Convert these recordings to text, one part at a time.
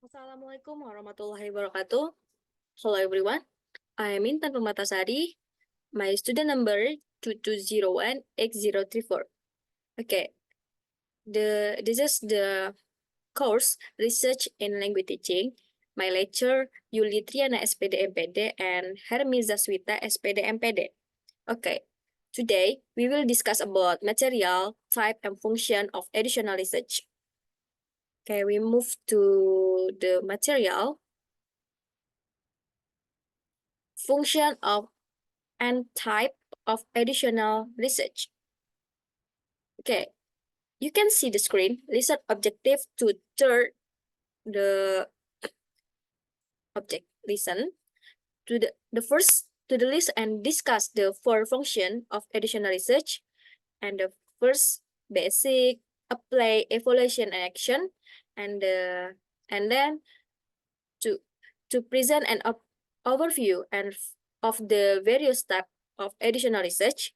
Assalamualaikum warahmatullahi wabarakatuh. Hello everyone. I am Intan Pematasari. My student number 2201X034. Okay. This is the course Research in Language Teaching. My lecturer Yuli Triana SPD MPD and Hermi Zaswita SPD MPD. Okay. Today we will discuss about material, type, and function of additional research. Okay, we move to the material. Function of and type of additional research. Okay, you can see the screen. Research objective to turn the object listen to the first to the list and discuss the four function of additional research. And the first basic, apply, evaluation, and action, and then to present an overview and of the various type of additional research,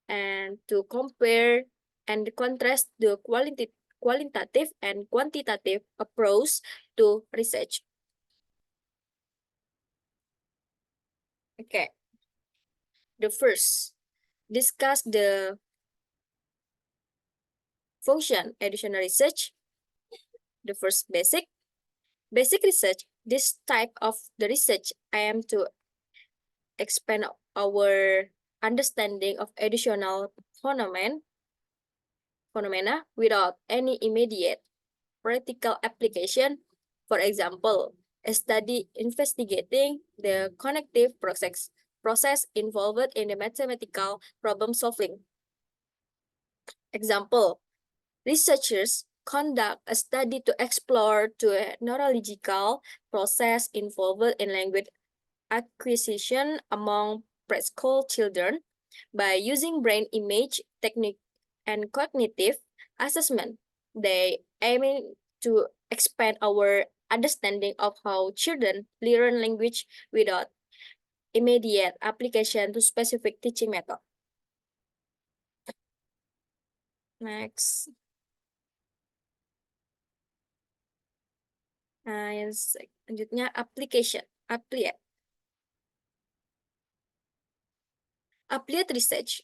and to compare and contrast the qualitative and quantitative approach to research. Okay, the first, discuss the function additional research. The first, basic research. This type of the research I am to expand our understanding of additional phenomena without any immediate practical application. For example, a study investigating the cognitive process involved in the mathematical problem solving. Example, researchers conduct a study to explore a neurological process involved in language acquisition among preschool children by using brain image technique and cognitive assessment. They aim to expand our understanding of how children learn language without immediate application to specific teaching method. Next. Nah, yang selanjutnya application. Applied research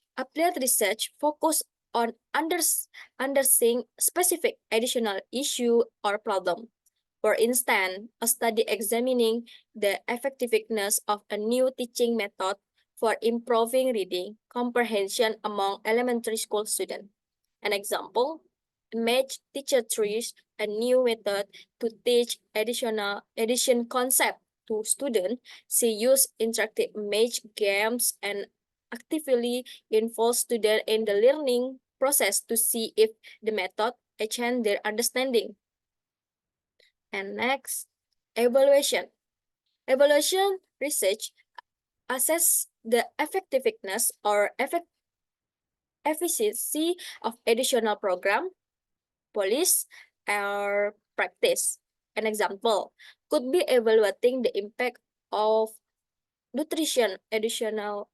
focus on understanding specific additional issue or problem. For instance, a study examining the effectiveness of a new teaching method for improving reading comprehension among elementary school students. An example, Match teacher tries a new method to teach addition concept to students. She use interactive match games and actively involve students in the learning process to see if the method enhance their understanding. And next, evaluation. Evaluation research assess the effectiveness or efficiency of additional program, policy, or practice. An example could be evaluating the impact of nutrition additional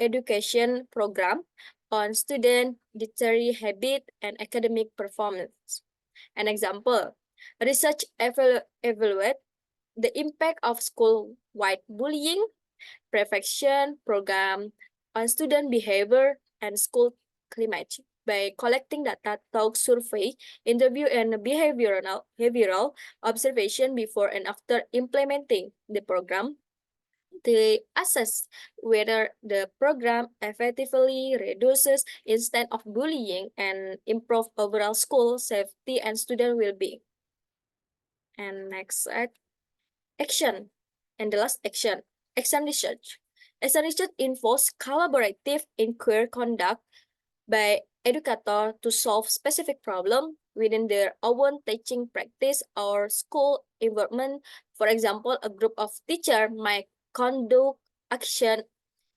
education program on student dietary habit and academic performance. An example, research evaluate the impact of school-wide bullying prevention program on student behavior and school climate by collecting data, talk, survey, interview, and behavioral observation before and after implementing the program. They assess whether the program effectively reduces incidence of bullying and improve overall school safety and student well-being. And next, action. And the last, action research. Action research involves collaborative inquiry conduct by educator to solve specific problem within their own teaching practice or school environment. For example, a group of teachers might conduct action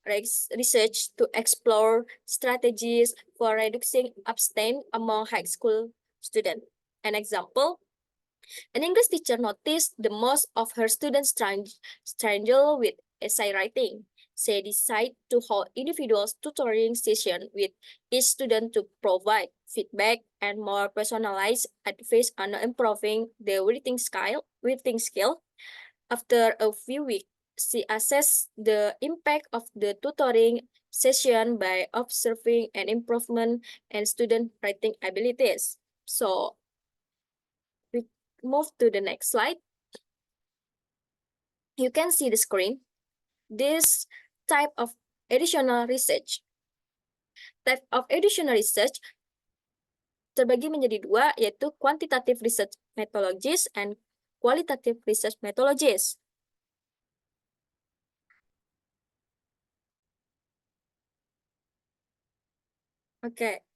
research to explore strategies for reducing abstain among high school students. An example, an English teacher noticed the most of her students struggle with essay writing. She decided to hold individual tutoring session with each student to provide feedback, and more personalized advice on improving the reading skill. After a few weeks, she assessed the impact of the tutoring session by observing an improvement in student writing abilities. So we move to the next slide. You can see the screen. This type of additional research terbagi menjadi dua, yaitu quantitative research methodologies and qualitative research methodologies. Okay,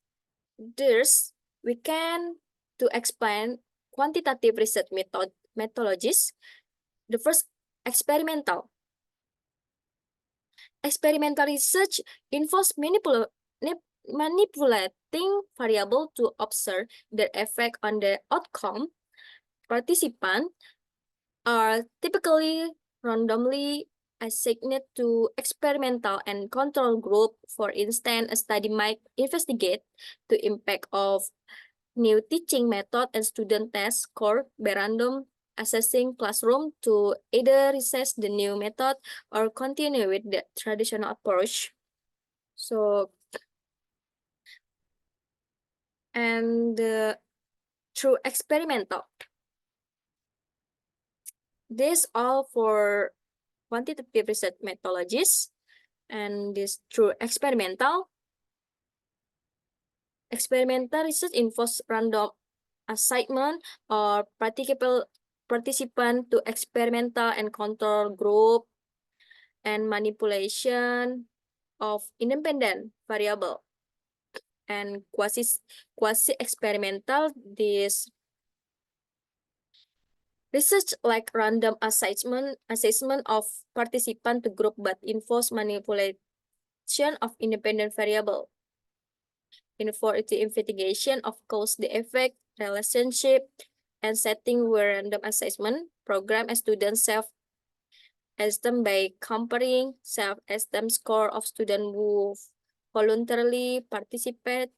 we can to explain quantitative research methodologies. The first, experimental. Experimental research involves manipulating variable to observe their effect on the outcome. Participants are typically randomly assigned to experimental and control group. For instance, a study might investigate the impact of new teaching method and student test score by random assessing classroom to either resist the new method or continue with the traditional approach. So, and through experimental. This all for quantitative research methodologies, and this through experimental. Experimental research involves random assignment or participant to experimental and control group and manipulation of independent variable. And quasi-experimental, this research like random assessment of participant to group but involves manipulation of independent variable. For the investigation of cause the effect relationship and setting where random assessment program a student self-esteem by comparing self-esteem score of students who voluntarily participate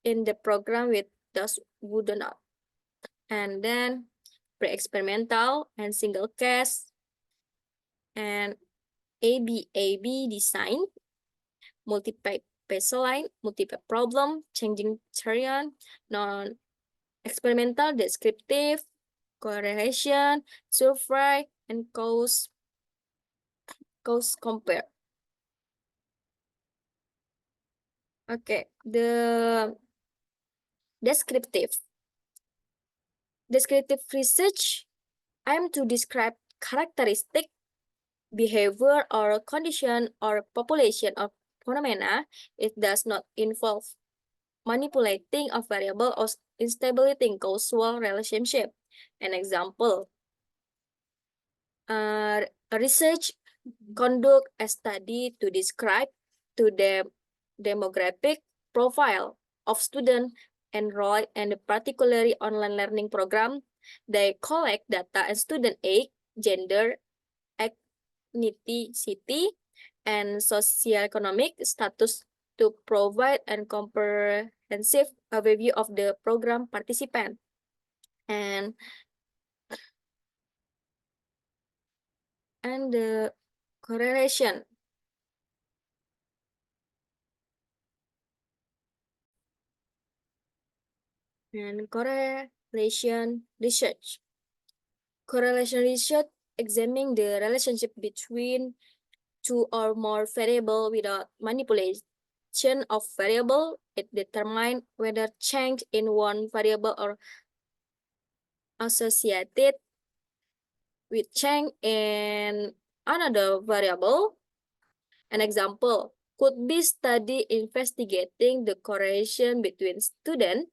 in the program with those who do not. And then pre-experimental and single case and AB design, multi-baseline, multiple problem, changing terrain, non-experimental, descriptive, correlation, survey, and cause compare. Okay, the descriptive research aim to describe characteristic, behavior, or condition or population of phenomena. It does not involve manipulating a variable or instability in causal relationship. An example, research conduct a study to describe to the demographic profile of students enrolled in a particularly online learning program. They collect data on student age, gender, ethnicity, and socioeconomic status to provide a comprehensive overview of the program participant. And the correlation. And correlation research. Correlation research examining the relationship between two or more variables without manipulation of variable. It determines whether change in one variable or associated with change in another variable. An example could be study investigating the correlation between student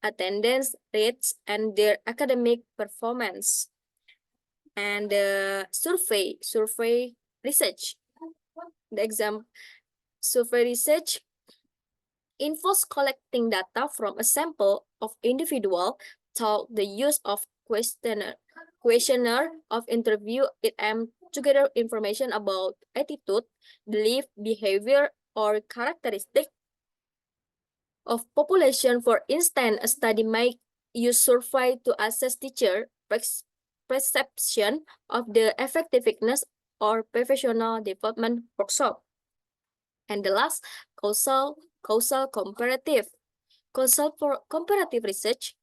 attendance rates and their academic performance. And the survey research. The survey research involves collecting data from a sample of individual through the use of questionnaire of interview. It aims to gather information about attitude, belief, behavior, or characteristic of population. For instance, a study might use survey to assess teacher perception of the effectiveness or professional development workshop. And the last, causal comparative. Causal for comparative research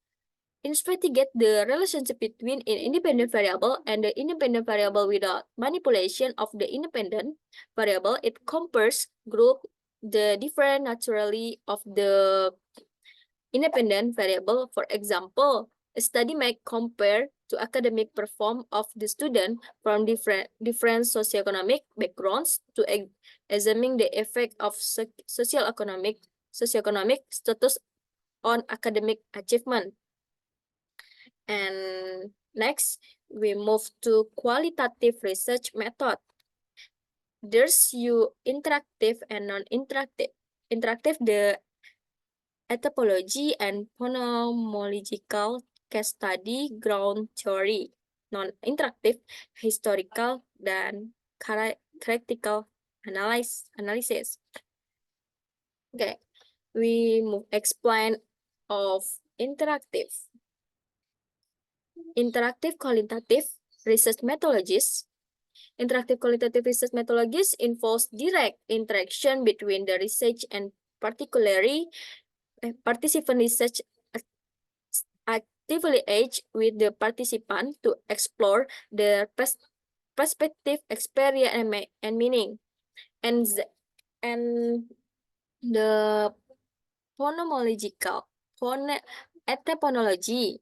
investigate the relationship between an independent variable and the independent variable without manipulation of the independent variable. It compares group the different naturally of the independent variable. For example, a study might compare to academic performance of the student from different socioeconomic backgrounds to examine the effect of socioeconomic status on academic achievement. And next, we move to qualitative research method. There's interactive and non-interactive. Interactive, the etymology and phenomenological case study, ground theory. Non-interactive, historical dan critical analysis. Okay, we explain of interactive. Interactive qualitative research methodologies. Interactive qualitative research methodologies involves direct interaction between the research and particularly participant research actively engage with the participant to explore their perspective, experience, and meaning. And the phenomenological ethnology.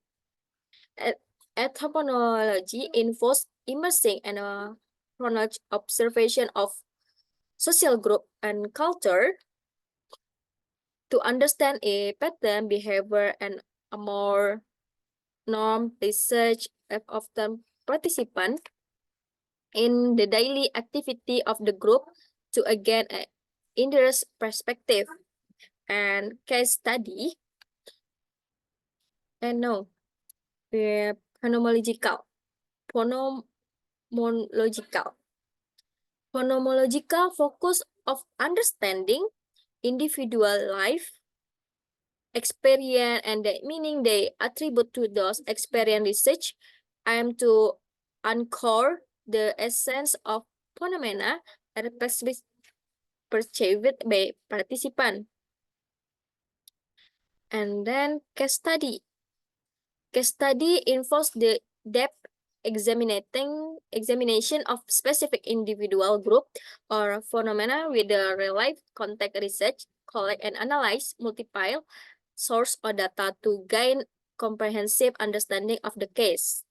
Anthropology involves immersing and chronological observation of social group and culture to understand a pattern, behavior, and a more norm. Research of the participant in the daily activity of the group to again interest perspective and case study. And no, phenomenological. Phenomenological focus of understanding individual life experience and the meaning they attribute to those experience. Research aim to uncover the essence of phenomena perceived by participant. And then case study. Case study involves the depth examination of specific individual group or phenomena with the real life context. Research collect and analyze multiple source or data to gain comprehensive understanding of the case.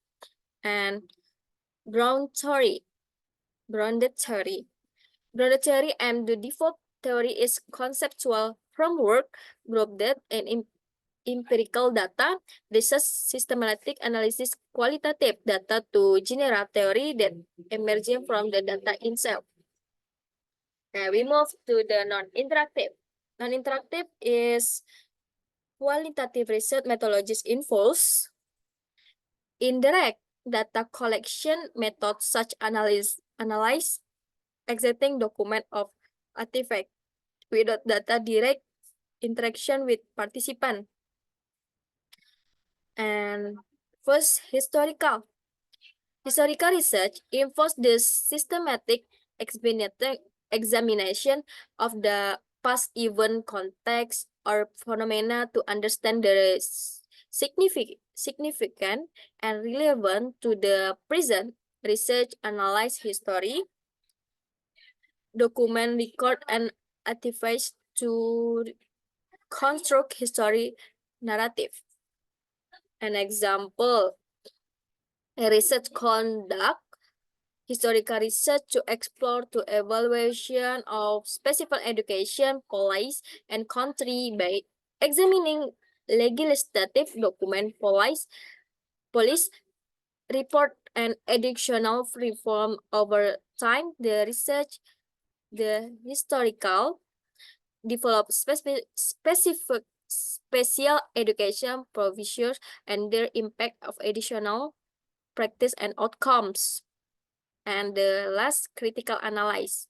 And grounded theory. Grounded theory and the default theory is conceptual framework grounded in empirical data. Research systematic analysis qualitative data to generate theory that emerging from the data itself. Now we move to the non-interactive. Non-interactive is qualitative research methodologies involves indirect data collection methods such analyze existing document of artifact without data direct interaction with participant. And first, historical research involves the systematic examination of the past event, context, or phenomena to understand the significant and relevant to the present. Research analyze history, document, record, and artifacts to construct history narrative. An example, a research conduct historical research to explore to evaluation of specific education policy and country by examining legislative document, police report, and additional reform over time. The research, the historical develop special education provisions and their impact of additional practice and outcomes. And the last, critical analysis.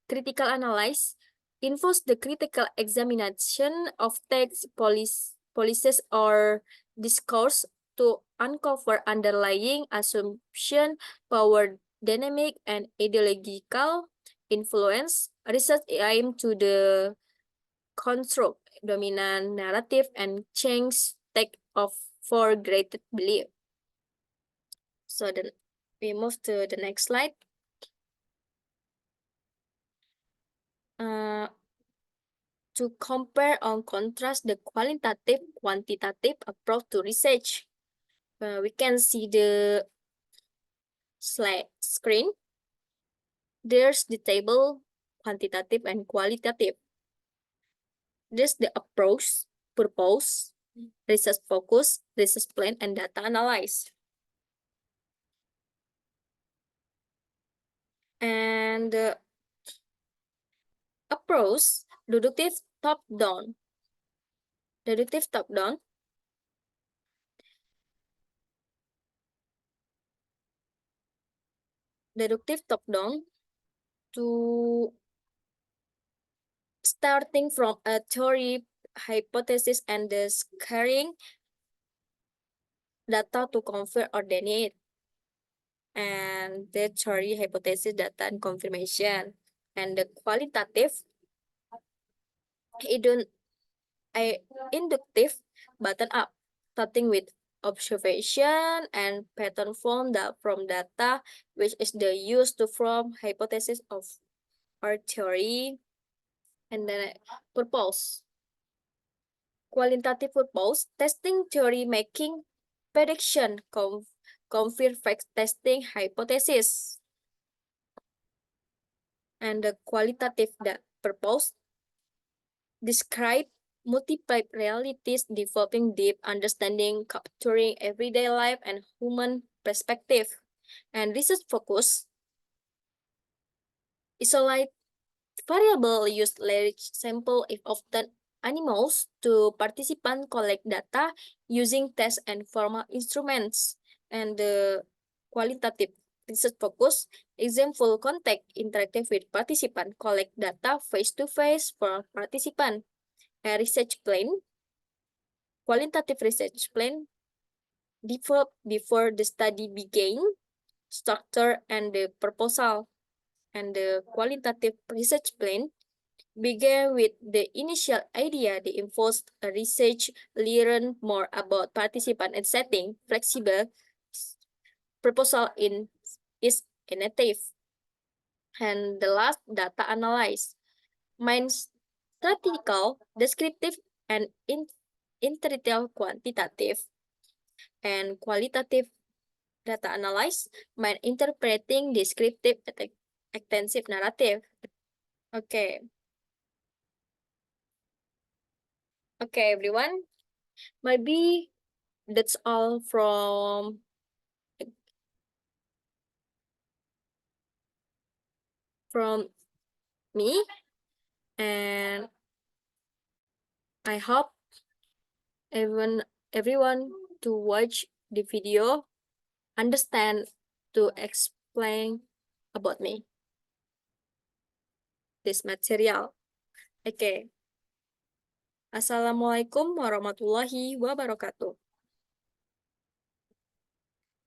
Critical analysis involves the critical examination of text, policies, or discourse to uncover underlying assumption, power dynamic, and ideological influence. Research aims to the construct dominant narrative and change take of for greater belief. So then we move to the next slide. To compare or contrast the qualitative quantitative approach to research, we can see the slide screen. There's the table quantitative and qualitative. There's the approach, purpose, research focus, research plan, and data analysis. And the approach, deductive top-down. Deductive top-down. Deductive top-down to starting from a theory, hypothesis, and the scaring data to confirm or deny it. And the theory, hypothesis, data, and confirmation. And the qualitative, inductive, button up, starting with observation and pattern from data, which is the use to form hypothesis of our theory. And then purpose. Qualitative purpose, testing theory, making prediction, confirm facts, testing hypothesis. And the qualitative purpose, describe multiple realities, developing deep understanding, capturing everyday life and human perspective. And research focus, isolate variable, use large sample if often animals to participant, collect data using tests and formal instruments. And the qualitative research focus, example contact, interactive with participant, collect data face-to-face for participant. A research plan, qualitative research plan, developed before the study began, structure and the proposal. And the qualitative research plan began with the initial idea. The involves a research, learn more about participant and setting, flexible proposal is innovative. And the last, data analyze, means statistical, descriptive, and intellectual quantitative. And qualitative data analyze, mind interpreting descriptive extensive narrative. Okay. Okay, everyone. Maybe that's all from me, and I hope everyone to watch the video understand to explain about me this material. Okay. Assalamualaikum warahmatullahi wabarakatuh.